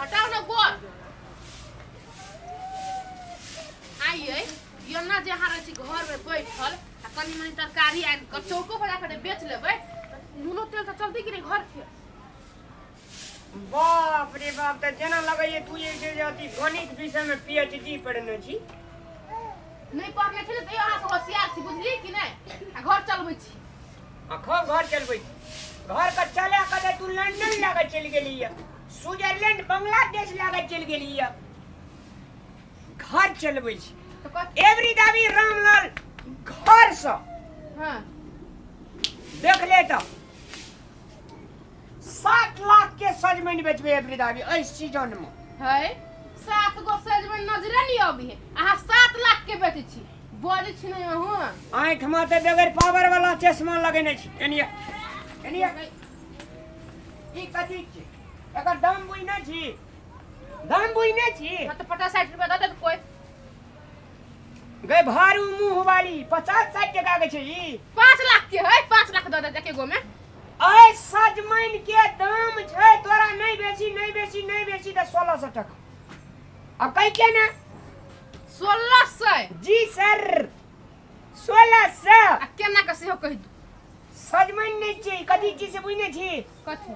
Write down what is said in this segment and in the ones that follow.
हटाओ ना गोर आइए यो ना जे हारे छी घर में बैठल आ कनी मनी तरकारी आन क चौको पर आके बेच लेबै नूनो तेल त चलते कि नहीं घर के बाप रे बाप त जना लगैए तू ये जे अति गणित विषय में पीएचडी पढ़ने छी नहीं पढ़ले छी त यहाँ से होशियार छी बुझली कि नहीं आ घर चलबै छी आ घर चलबै घर का चले कदे तू लंदन लागे चल गेली है स्विट्जरलैंड बांग्लादेश लागे चल गेली है घर चलबै छी एवरी दावी रामलाल घर से हां देख ले तो 7 लाख के सजमैन बेचबे एवरी दावी इस सीजन में है 7 गो सजमैन नजरे नहीं आबी है आहा 7 लाख के बेचै छी बोली छी नहीं हूं आंख में ते बगैर पावर वाला चश्मा लगेने छी एनिया ई कथि छी एकर दाम बुझना छी दाम बुझने छी तो 50-60 रुपया दे कोई गए भारू मुंह वाली 50-60 टका के छै ई 5 लाख के है 5 लाख दे एके गो में ऐ सजमैन के दाम छै तोरा नहीं बेची त 1600 टका अब कह के ना 1600 जी सर 1600 आ केना के सेहो कहि दू सजमैन नहीं छी कथि चीज से बुझने छी कथि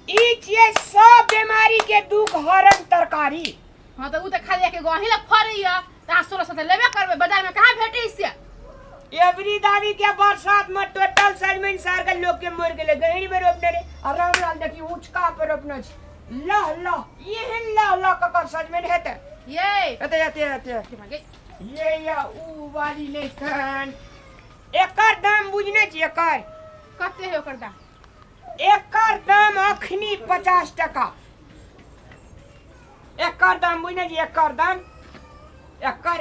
ई छियै सब बीमारी के दुख हरण तरकारी हां त उ त खाली एके गो हिला फरैया त 1600 लेबे करबे बाजार में कहां भेटै से एवरी दावी के बरसात में टोटल सजमैन सार के लोग के मर गेले गहरी में रोपने रे और रामलाल देखी ऊंचका पर रोपने छी लह ये लह ककर सजमैन हेते ये एते ये या ऊ वाली लेखन एकर दाम बुझने छी एकर कते है ओकर दाम एकर दाम अखनी 50 टका एकर दाम बुझने छी एकर दाम एकर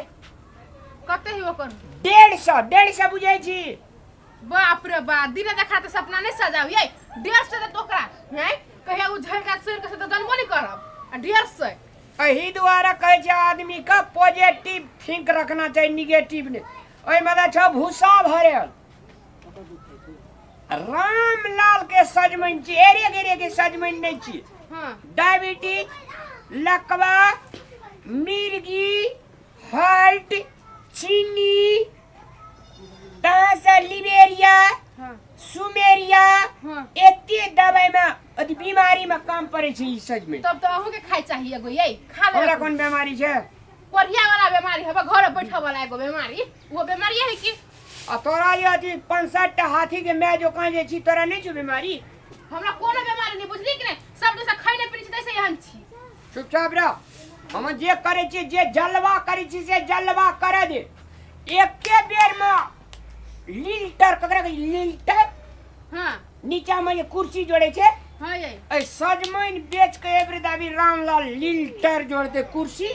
कते है ओकर 150 बुझै छी बाप रे बाप दिने देखा त सपना नहीं सजाऊ ये 150 त तोकरा हैं कहिया उ झड़का सुर के त जनमो नहीं करब आ 150 एही द्वारा कहे छै आदमी का पॉजिटिव थिंक रखना चाहिए निगेटिव ने ओइ में छ भूसा भरल रामलाल के सजमैन छी एरे के सजमैन नहीं छी हां डायबिटीज लकवा मिर्गी हार्ट चीनी लिबेरिया हां सुमेरिया हां एते दवाई में अति बीमारी में काम पड़े छै ई सजमैन तब तो अहू के खाई चाहिए एगो ये खा ले हमरा कोन बीमारी छै कोरिया वाला बीमारी है घर बैठा वाला एगो बीमारी वो बीमारी है कि आ तोरा ये अथी 65 टा हाथी के मैं जो कहां जे छी तोरा नहीं छ बीमारी हमरा कोनो बीमारी नहीं बुझली कि नहीं सब जैसा खाई नहीं पड़ी तैसे यहन छी चुपचाप रह हम जे करे छी जे जलवा करे छी से जलवा करे दे एके बेर में लीटर ककरा के लीटर हां नीचा में ये कुर्सी जोड़े छे हां ये ए सजमैन बेच के एवरी दावी रामलाल लीटर जोड़ दे कुर्सी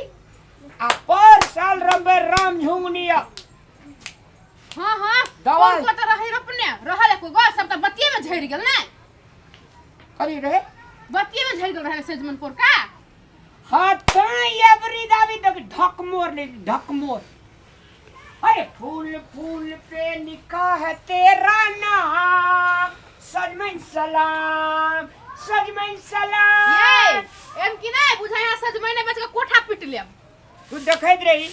आ पर साल रंबे राम झुंगनिया हां दवाई को त रहे अपने रहल को गो सब त बतिये में झड़ गेल ना करी रहे बतिये में झड़ गेल रहे सजमन पर का हां त एवरी दावी ढकमोर अरे फूल पे लिखा है तेरा नाम सजमैन सलाम ये एम की नहीं बुझाया सजमैन बेच के कोठा पीट लेब तू देखैत रही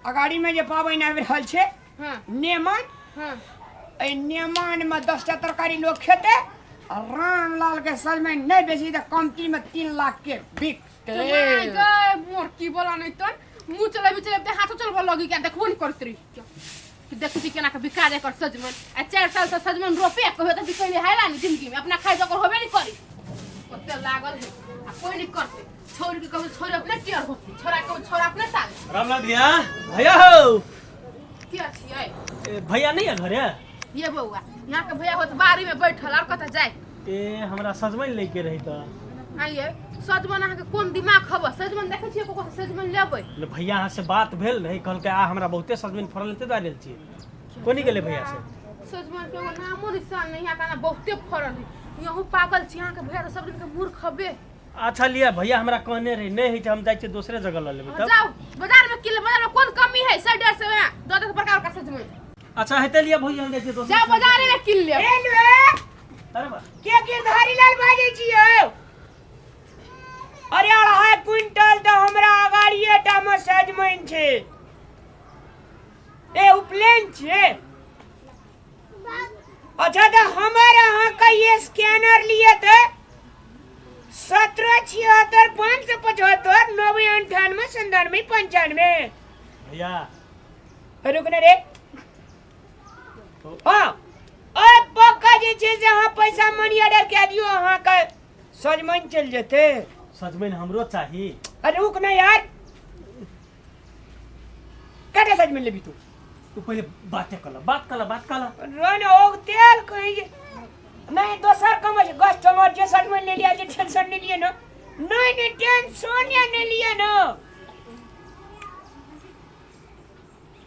अगाड़ी में जे पाबैन आबि रहल छै हां नेमान हां ए नेमान में 10 टा तरकारी लोग खेते रामलाल के सजमैन नहीं बेची त कमती में 3 लाख के बिकते गए मोर की बोला नहीं तो मुंह चले ते हाथ चलबो लगी क्या देखबो नहीं करत रही कि देखि छी केना के बिका दे कर सजमन आ 4 साल से सजमन रोपे कहियो त बिकैले हैला नहीं जिंदगी में अपना खाइ जकर होबे नहीं करी ओते लागल है आ कोई नहीं करते छोरी के कहबो छोरी अपने टियर होती छोरा के छोरा अपने साल रामलाल भैया हो की अछि ए भैया नहीं है घर ये बउआ यहां के भैया होत बारी में बैठल और कत जाय ए हमरा सजमैन लेके रही त आइए सजमन अहाँ के कोन दिमाग खब सजमन देखे छिए को सजमन लेबै ले भैया यहाँ से बात भेल नहीं कहल के आ हमरा बहुते सजमैन फरल ते दाल छी कोनी गेले भैया से सजमन के नामो निशान नहीं है बहुते फरल है यहू पागल छी अहाँ के भैया सब दिन के मूर्ख खबे अच्छा लिया भैया हमरा कहने रही नहीं है हम जाय छी दूसरे जगह ल लेबै तब जाओ बाजार में किले बाजार में कौन कमी है 150 में 2 प्रकार का सजमन अच्छा हेते लिया भैया हम जाय छी दूसरे जाओ बाजार में किल ले ए नुए अरे बा के गिरधारी लाल बाजे छी हो उपनयन छे ए उपनयन छे। अच्छा तो हमारे यहाँ का ये स्कैनर लिए थे 1776 575 99 98 95। भैया रुकने रे। हाँ अरे पक्का जे छे से हाँ पैसा मनी ऑर्डर कर दियो हाँ का सजमन चल जेते। सजमन हमरो चाहिए। अरे रुक ना यार कटे सजमन लेबी तू पहले बात कला रोन ओग तेल कहीं नहीं दोसर कमज कस्टमर जे सजमन ले लिया जे टेंशन नहीं लिए ना नहीं टेंशन या नहीं लिए ना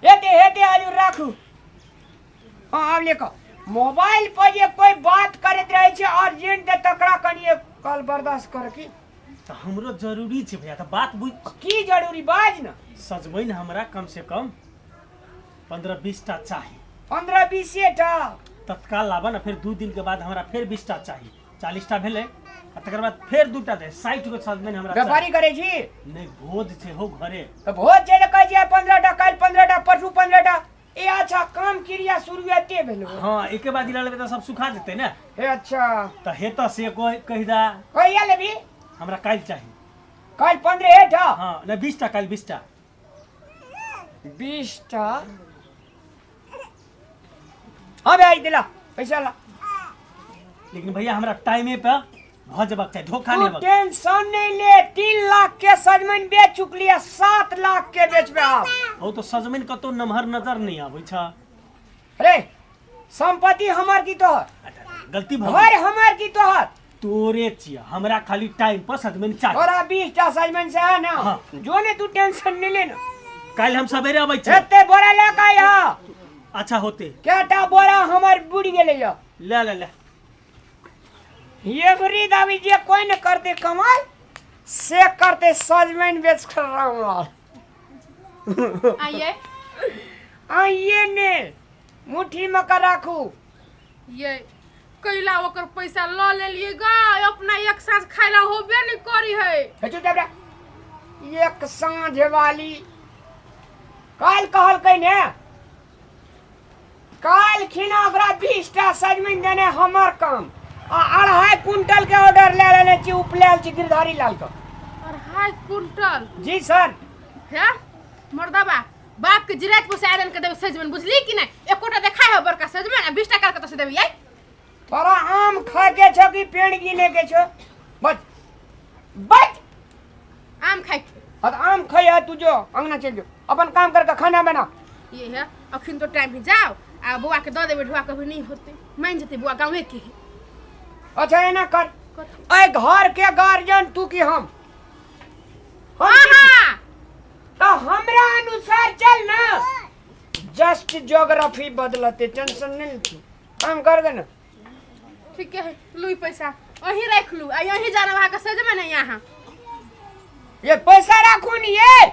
हेते आज राखू। हाँ अब लेको मोबाइल पर ये कोई बात करत रहे छे अर्जेंट दे तकड़ा कनिए कल बर्दाश्त कर की तो हमरो जरूरी छे भैया। तो बात बुझ की जरूरी बाज ना। सजमन हमरा कम से कम 15-20 टा चाहिए। 15-20 टा तत्काल लाबा ना फिर 2 दिन के बाद हमरा फिर 20 टा चाहिए। 40 टा भेले आ तकर बाद फिर 2 टा दे 60 गो सजमन हमरा व्यापारी करे छी नहीं भोज छे हो घरे। तो भोज छे कह जे 15 टा कल 15 टा परसू 15 टा ए अच्छा काम क्रिया शुरुआते भेलो। हां एके बाद इला लेबे त सब सुखा देते ना। ए अच्छा त हेता से कोई कहिदा कहिया लेबी हमरा काल चाहिए। कल 15 टा हां ना 20 टा काल 20 टा 20 टा हां भाई दिला पैसा ला। लेकिन भैया हमरा टाइमे पे भजबक चाहिए धोखा नहीं बक। टेंशन नहीं ले 3 लाख के सजमन बेच चुकलिए 7 लाख के बेचबे आप। ओ तो सजमन कतो नमहर नजर नहीं आबै छ। अरे संपत्ति हमर की तोहर गलती घर हमर की तोहर तोरे छिया हमरा खाली टाइम पर सजमन चाहिए। तोरा 20 टा सजमन से है ना हाँ। जो ने तू टेंशन नहीं लेना। काल हम सवेरे आबै छ। एते बोरा ले का यहाँ अच्छा होते केटा बोरा हमर बुड़ गेले या ले ले ले ये गरीब आदमी जे कोई न करते कमाल से करते सजमन बेच कर रहा आइए आइए ने मुट्ठी में कर राखू। ये कैला ओकर पैसा ल ले लिए गा अपना एक साथ खाइला होबे नहीं करी है। हेचू जबरा एक सांझ वाली काल कहल कई ने काल खिना ओकरा 20 टा सजमन देने हमर काम आ 2.5 कुंटल के ऑर्डर ले लेने छी उपलेल छी गिरधारी लाल का। 2.5 कुंटल जी सर है मर्दाबा बाप के जिरात पर से आयरन के देबे सजमन बुझली कि नहीं एकोटा देखा है बड़का सजमन आ 20 टका के तो से देबे आई। तोरा आम खा के छ कि पेड़ गिने के छ बच बच आम खाई और आम खाया तू जो अंगना चल जो अपन काम करके खाना बना। ये है अखिन तो टाइम भी जाओ आ बुआ के दे देबे ढुआ कभी नहीं होते मान जते बुआ गांवे के है। अच्छा है ना कर ए घर के गार्जियन तू की हम हां तो हमरा अनुसार चल ना जस्ट ज्योग्राफी बदलते टेंशन नहीं तू काम कर देना। ठीक है लुई पैसा अही रख लू आ यही जाना वहां का सजमन है यहां ये पैसा रखू नहीं ये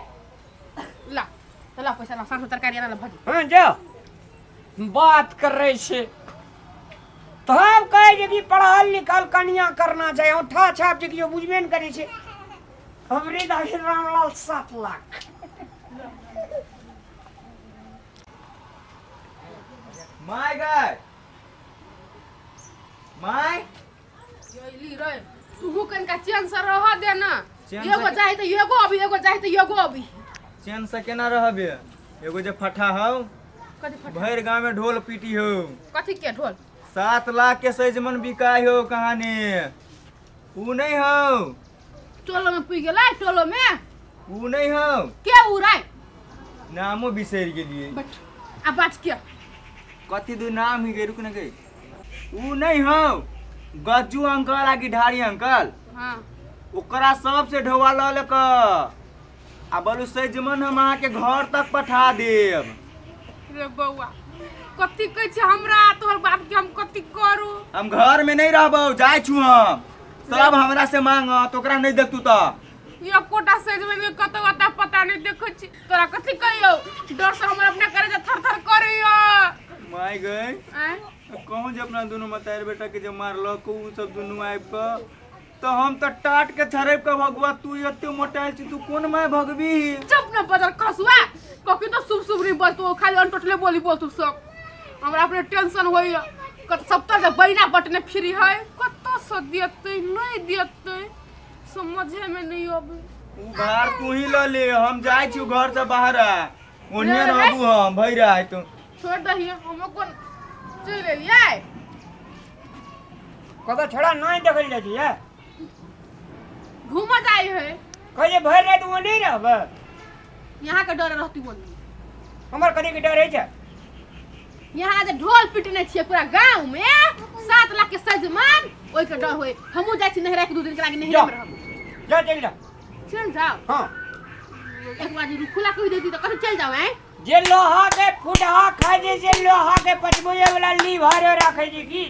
ला चला पैसा ला सांस तरकारी ना भज। हां जो बात कर रहे छे तो हम कहे जे कि पढ़ल लिखल कन्या करना चाहिए उठा छाप जे कि बुझबे न करे छे हमरे दादी रामलाल 7 लाख। माय गाय माय योली रे तू कन का चैन से रह दे ना चैन एगो से- चाहे तो एगो अभी एगो चाहे तो एगो अभी चैन से केना रहबे एगो जे फटा हौ कथि फट भर गांव में ढोल पीटी हो कथि के ढोल 7 लाख के सजमन बिकाई हो कहानी ऊ नहीं हो टोलो में पी गेला टोलो में ऊ नहीं हो के उराय नामो बिसर गेलिए बट आ बात के कथी दू नाम ही गई रुक न गई ऊ नहीं हो गज्जू अंकल आ गिठारी अंकल हां ओकरा सबसे ढोवा ल लेक आ बोलू सजमन हम अहाँ के घर तक पठा देब। रे बौआ कथि कहै छै हमरा तोहर बाप के हम कथि करू हम घर में नहीं रहबो जाय छु हम सब हमरा से मांग तो ओकरा नहीं देखतू त ये कोटा सजमन में कत अता पता नहीं देखै छी तोरा कथि कहियो डर से हमर अपना करे थर थर करैयो माय गई आय कहूँ जे अपना दोनों मतार बेटा के जे मारलक उ सब दोनों आबि क तो हम तो टाट के छरेब के भगवा तू एते मोटाइल छी तू कोन मैं भगवी चुप न बदल कसुआ कखी तो शुभ शुभ नहीं बोल तू खाली अनटोटले बोली बोल तू सब हमरा अपने टेंशन होई कत सप्ताह से बहिना बटने फ्री है कत से देते नहीं देते समझे में नहीं आवे उधार तू ही ल ले हम जाय छी घर से बाहर ओने रहबू हम भई रहा है तू छोड़ दही हम कोन चले लिया कदा छोड़ा नहीं देखल जाय छी है घूम जाए है कहे भर रात वो नहीं रहब यहाँ के डर रहती बोली हमर कदी के डर है छ यहाँ जे ढोल पिटने छिए पूरा गांव में 7 लाख के सजमान ओइ के डर होए हमहू जाय छी नहरा के 2 दिन के लागे नहरा में रहब जा चल जा चल जाओ हां एक बार जी खुला कह देती तो कहीं चल जाओ हैं जे लोहा के फुटहा खा जे से लोहा के पचबुए वाला लीवर रखे जी की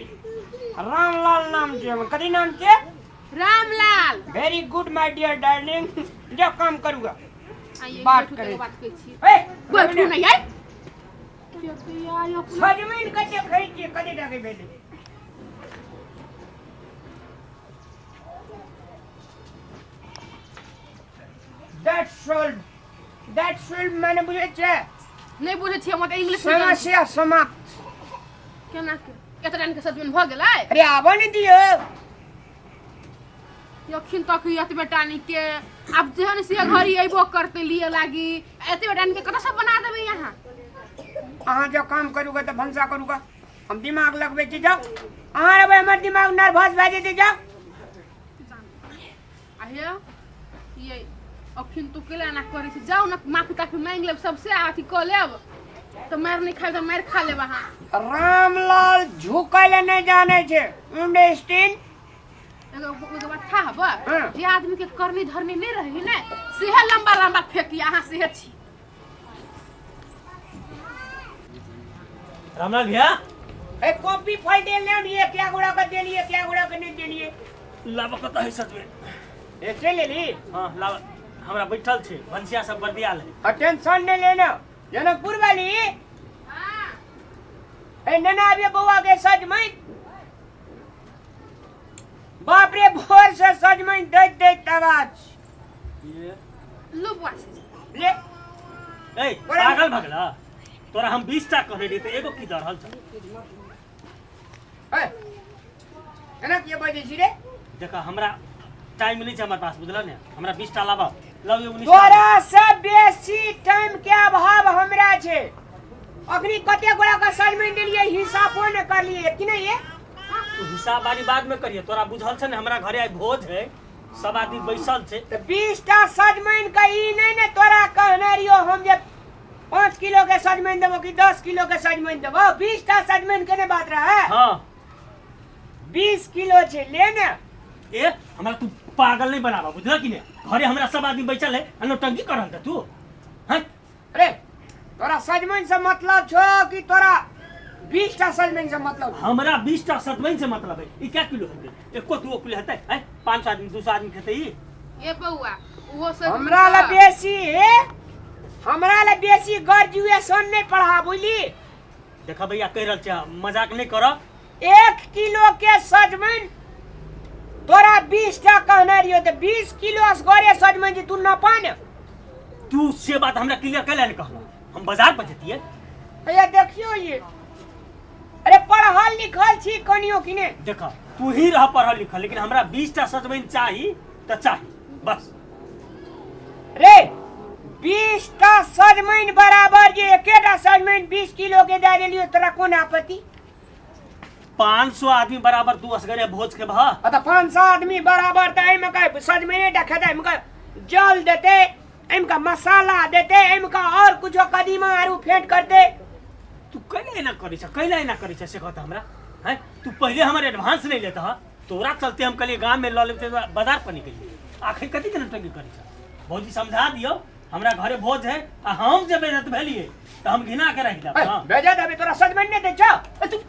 रामलाल नाम छे कदी नाम छे Ramlal very good my dear darling जो काम करूंगा आइए बात करें। बात कह छी ए बैठू नहीं आई क्या यार ये अपना सजमीन कते खई छी कदी डाके भेले दैट्स सोल्ड मैंने बुझे छे नहीं बुझे छी हम इंग्लिश में समस्या समाप्त केना के एतरा के सजमन भ गेलै अरे आबो नहीं दियो यखिन तक यत बेटानी के अब जेहन से घरी अइबो करते लिए लागी एते बेटानी के कत सब बना देबे यहाँ अहाँ जो काम करूँगा तो भंसा करूँगा हम दिमाग लगबे छी जाओ अहाँ रे हमर दिमाग नर्वस भए जेते जाओ आहिया ये अखिन तू केला ना करे छी जाओ ना माफी ताफी मांग लेब सबसे अथी क लेब तो मार नहीं खाए तो मार खा लेब अहाँ रामलाल झुकैले नहीं जाने छे अंडरस्टैंड एगो बात था हबा हाँ। जे आदमी के करनी धरनी नहीं रही ना सेहे लंबा लंबा फेंकी अहाँ सेहे छी रामलाल भैया ए कॉपी फाइल दे ले ये क्या गुड़ा कर देलिए क्या गुड़ा कर नहीं देलिए लावा कत है सच में ए से ले ली हां लावा हमरा बैठल छे भंसिया सब बर्दियाल है टेंशन नहीं लेना जनकपुर वाली हां ए नना अभी बउआ के सज में बाप रे भोर से सज में दे आवाज ये लुबवा ले ए पागल भगला तोरा हम 20 टा कहने दी तो एगो की दर हल छ ए एना के बजे छी रे देखा हमरा टाइम नहीं छ हमर पास बुझला ने हमरा 20 टा लावा लव यू 19 तोरा से बेसी टाइम के अभाव हमरा छे अखनी कते गोड़ा का सजमैन देलिए हिसाबो न कर लिए कि नहीं ये तू हिसाब वाली बाद में करिए तोरा बुझल छ ने हमरा घरे आई भोज है सब आदमी बैसल छे तो 20 टा सजमैन का ई नहीं ने तोरा कहने रियो हम जे 5 किलो के सजमैन देबो कि 10 किलो के सजमैन देबो 20 टा सजमैन केने बात रहा है हां 20 किलो छे ले ना ए हमरा तू पागल नहीं बनावा बुझला कि ने घरे हमरा सब आदमी बैठल है अनोटंकी करन त तू हैं अरे तोरा सजमैन से मतलब छो कि तोरा 20 टा सजमैन से मतलब हमरा 20 टा सतमैन से मतलब है ई क्या किलो है एको दो किलो हेतै हैं 500 आदमी 200 आदमी खेतै ई ए बउआ वो सब हमरा ला बेसी है हमरा ला बेसी ग्रेजुएशन नहीं पढ़ा बुझली देखा भैया कह रहल छ मजाक नहीं कर 1 किलो के सजमैन तोरा 20 टा कहना रियो तो 20 किलो असगरे सजमैन जी तू न पान तू से बात हमरा क्लियर कैला नहीं कहला हम बाजार पर जतिए ये देखियो ये अरे पढ़ल लिखल छी कनियो कि ने देखा तू ही रह पढ़ल लिखल लेकिन हमरा 20 टा सतमैन चाहिए त चाहिए बस रे 20 टा सजमैन बराबर जे एकेटा सजमैन 20 किलो के दे देलियो तोरा कोन आपत्ति 500 आदमी बराबर तू असगरे भोज के भा अत 500 आदमी बराबर त एम का सजमैन टा खेता एम का जल देते एम का मसाला देते एम का और कुछ कदीमा आरू फेंट करते तू कैले ना करी छ कैले ना करी छ से कहता हमरा हैं तू पहले हमर एडवांस नहीं लेता हा तोरा चलते हम कल गांव में ल लेते बाजार पर निकल आखिर कथी के नटंगी करी छ भौजी समझा दियो हमरा घरे भोज है आ हम जब बेइज्जत भेलिए त हम घिना के रख देब हां भेजा दबे तोरा सजमैन ने दे छ तू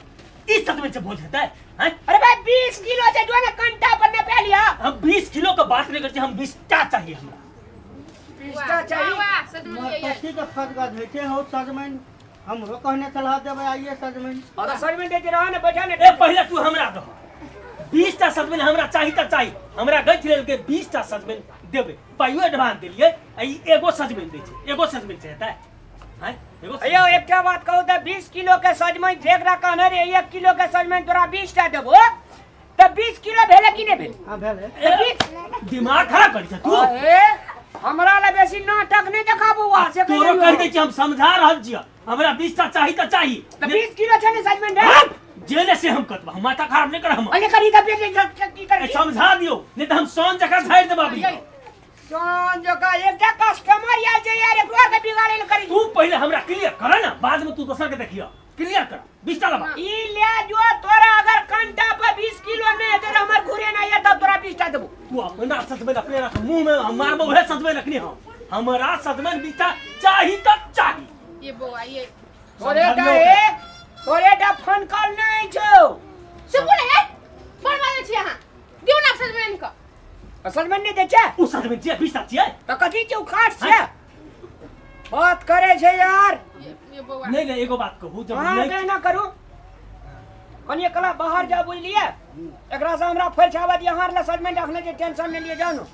इस सतमैन से भोज हेतै हैं अरे भाई 20 किलो से जो ना कंटा पर ने पे लिया हम 20 किलो का बात नहीं करते हम 20 टा चाहिए हमरा 20 टा चाहिए वाह सजमन ये ठीक है फट गए बैठे हो सजमैन हमरो कहने चला देबे आइए सजमैन और सजमैन देते रहो ना बैठा ने ए पहले तू हमरा दो 20 टा सजमन हमरा चाही त चाही हमरा गछ लेल के 20 टा सजमन देबे पाइयो एडवांस देलिए ई एगो सजमन दै छै एगो सजमन चाहता है हैं एगो अयो एकटा बात कहू त 20 किलो के सजमन जेकरा कहने रे 1 किलो के सजमन तोरा 20 टा देबो त 20 किलो भेले कि नै भेले? हां भेले। दिमाग खराब करै छ तू ए हमरा ला बेसी नाटक नै देखाबू वा से तोरो कह दे छी हम समझा रहल छी हमरा 20 टा चाही त चाही त 20 किलो छै ने सजमन दे जेले से हम कतबा हम माथा खराब नहीं कर हम अरे करी त बेटे की कर समझा दियो नहीं तो हम सोन जका झाड़ देबा भी सोन जका एकटा कस्टमर आयल छै यार एकरो के बिगाड़े ल करी तू पहले हमरा क्लियर कर ना बाद में तू दोसर के देखियो क्लियर कर 20 टा लबा ई ले जो तोरा अगर कंटा पर 20 किलो नै दे हमर घुरे नै या तब तोरा 20 टा देबो तू अपना सजमन अपने रख मुंह में हम मारबो है सजमन रखनी हम हमरा सजमन 20 टा चाही त चाही ये बउआ ये तोरे टा फोन कॉल नै छौ चुप रे बड़ मारे छी अहाँ दिउ ना सजमन को सजमन नै दे छै उ सजमन जे 20 टा छियै त कथि छै उखाट छै बात करे छै यार ये बउआ नहीं नहीं एगो बात कहू जब हां नहीं ना करू कनी कला बाहर जा बुझलिए एकरा से हमरा फरछावा दिया हार ला सजमन रखने जे टेंशन नै लिए जानो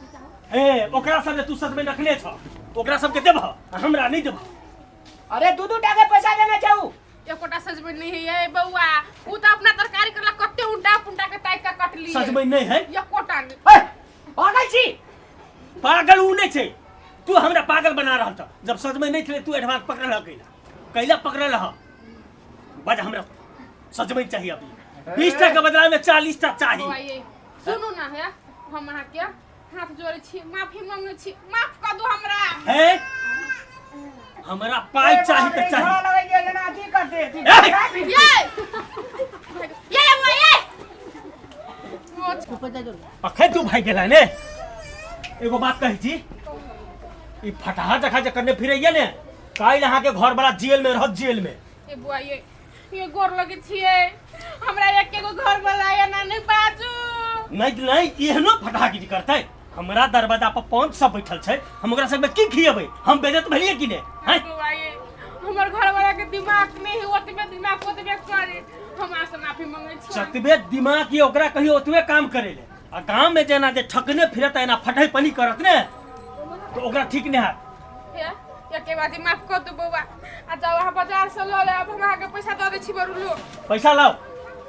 ए ओकरा सब तू सजमन रखले छ ओकरा सब के देबह हमरा नहीं देबह अरे दू टाका पैसा देना चाहू एकोटा सजमन नहीं है ये बउआ उ त अपना तरकारी करला कत्ते उंडा पुंडा के ताई का कट लिए सजमन नहीं है एकोटा नहीं पागल छी पागल उ नहीं छै तू हमरा पागल बना रहल छ जब सजमन नहीं छले तू एडवांस पकड़ ल कैला पकड़ ल बज हमरा सजमन चाहिए अभी 20 टा के बदला में 40 टा चाहिए बउआ ये सुनू ना है हम अहाँ के हाथ जोड़े छी माफी मांगे छी माफ कर दो हमरा है हमरा पाई चाहिए त चाहिए लगे जे लेना अथी करते ये बउआ ये ऊपर जा जो। अखे तू भाई गेला ने एगो बात कही छी ई फटाहा जखा जे करने फिरैया ने काल अहाँ के घर वाला जेल में रहत जेल में ये बुआ ये गोर लगे छिए हमरा एक एगो घर वाला या ना नहीं बाजू नहीं नहीं एहनो फटाहा की करते हमरा दरवाजा पर 5 सब बैठल छै हम ओकरा सब में की खियेबै हम बेइज्जत भइए कि ने हैं बुआ ये हमर घर वाला के दिमाग नहीं ओतबे दिमाग ओतबे करे हमरा से माफी मांगे छी जतबे दिमाग ये ओकरा कहियो ओतबे काम करे ले आ गांव में जेना जे ठकने फिरत एना फटाई पनी करत ने तो ओकरा ठीक नहीं है या के बाजी माफ कर दो बुआ आ जाओ वहां बाजार से लो ले अब हमरा के पैसा दे दे छी बरू लो पैसा लाओ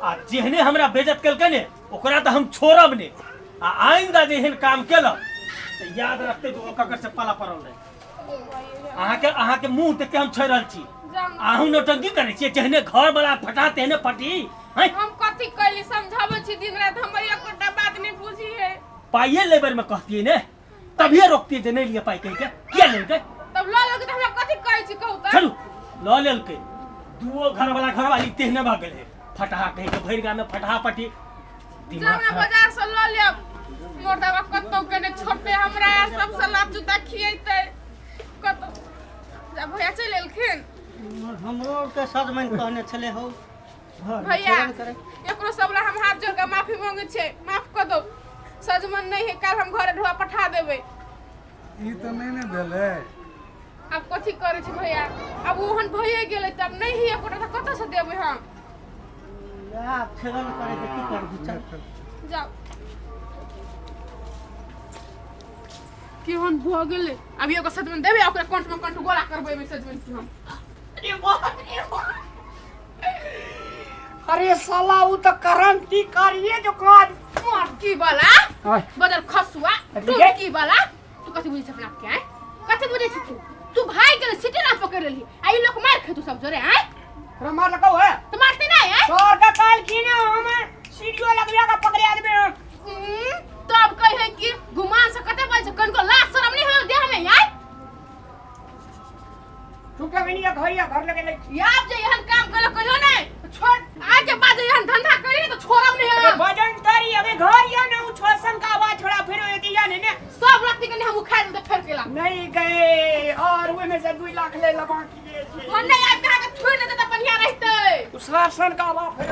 आ जेहने हमरा बेइज्जत केलकै ने ओकरा त हम छोड़ब ने आ आइंदा जेहन काम केलक त याद रखते जो ओकर से पाला पड़ल रहे अहाँ के मुंह देख के हम छोड़ रहल छी आहू नौटंकी करे छी जेहने घर वाला फटा तेहने फटी हैं हम कथि कहली समझाबै छी दिन रात हमर एकोटा बात नहीं बुझी है पाइए लेबर में कहती ने तभी रोकती जे नहीं लिए पाई कह के किया लेलकै तब लो लोगे त हमरा कथि कहै छी कहू त चलू ल लेलकै दुओ घर वाली तेहने भाग गेल है फटाहा कह के भैर गाम में फटाहा पटी जाओ ना बाजार से लो ले मोर दवा कत्तो के ने छोटे हमरा सब सलाब जूता खियैते कत्तो जा भैया चल एलखिन हमरो के सजमन कहने छले हो भैया एकरो सबला हम हाथ जोड़ के माफी मांगे छे माफ कर दो सजमन नहीं है कल हम घरे ढोआ पठा देबे ई त नहीं ने भेले अब कथि करे छी भैया अब ओहन भइए गेलै तब नहीं ही एकोटा त कत से देबे हम या खेलन करे के की कर चल जाओ केहन भ गेलै अब एगो सजमन देबे ओकरा कंठ में कंठ गोला करबै में सजमन की हम अरे वाह अरे साला उ त क्रांति करिए जो काज की वाला बदल खसुआ टुकी वाला तू कथि बुझै छ अपना के हैं कथि बुझै छ तू भाई गेल सिटी ना पकड़ लेली आई लोग मार खे तू सब जोरे हैं रमार लगाओ है तो मारते नहीं है सर का काल की ना हम सीढ़ियों लगवा का पकड़े आदमी तो अब कहे कि गुमान से कते बज कन को लाश शर्म नहीं हो देह में यार तू क्या बनी या घर लगे ले यार जे यहन काम करे कहियो नहीं छोड़ आगे बाद यहन धंधा करी तो छोड़म नहीं है भजन तारी अबे घर या ना उ छोसन का आवाज छोड़ा फिर ये या ने सब रत्ती के हम उखाड़ दे फेर केला नहीं गए और वो में से 2 लाख ले लगा की हम नहीं आज कहा के छोड़ दे तो बढ़िया रहते उस शासन का आवाज फिर